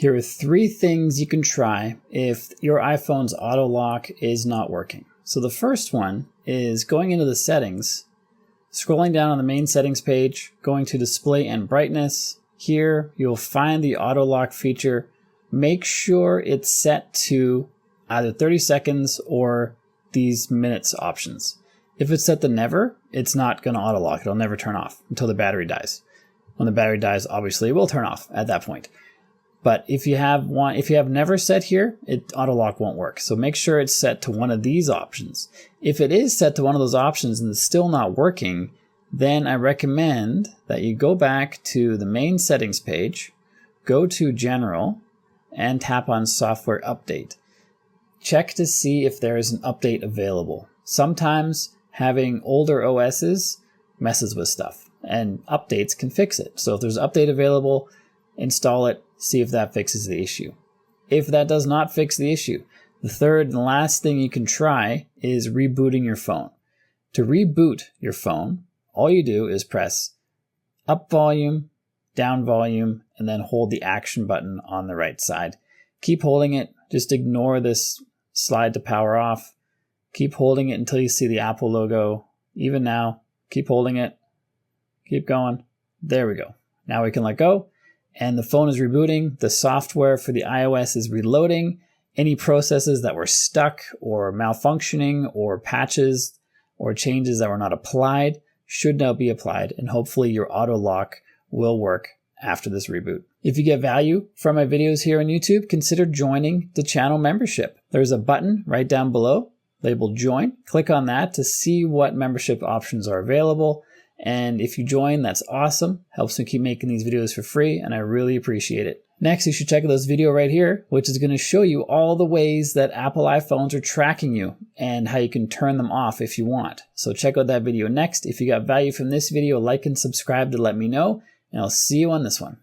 Here are 3 things you can try if your iPhone's auto lock is not working. So the first one is going into the settings, scrolling down on the main settings page, going to display and brightness. Here you'll find the auto lock feature. Make sure it's set to either 30 seconds or these minutes options. If it's set to never, it's not going to auto lock. It'll never turn off until the battery dies. When the battery dies, obviously it will turn off at that point. But if you have never set here, auto lock won't work. So make sure it's set to one of these options. If it is set to one of those options and it's still not working, then I recommend that you go back to the main settings page, go to General, and tap on Software Update. Check to see if there is an update available. Sometimes having older OSs messes with stuff, and updates can fix it. So if there's an update available, install it, see if that fixes the issue. If that does not fix the issue, the third and last thing you can try is rebooting your phone. To reboot your phone, all you do is press up volume, down volume, and then hold the action button on the right side. Keep holding it. Just ignore this slide to power off. Keep holding it until you see the Apple logo. Even now, keep holding it. Keep going. There we go. Now we can let go. And the phone is rebooting. The software for the iOS is reloading. Any processes that were stuck or malfunctioning or patches or changes that were not applied should now be applied. And hopefully your auto lock will work after this reboot. If you get value from my videos here on YouTube, consider joining the channel membership. There's a button right down below labeled Join. Click on that to see what membership options are available. And if you join, that's awesome. Helps me keep making these videos for free, and I really appreciate it. Next, you should check out this video right here, which is going to show you all the ways that Apple iPhones are tracking you and how you can turn them off if you want. So check out that video next. If you got value from this video, like and subscribe to let me know, and I'll see you on this one.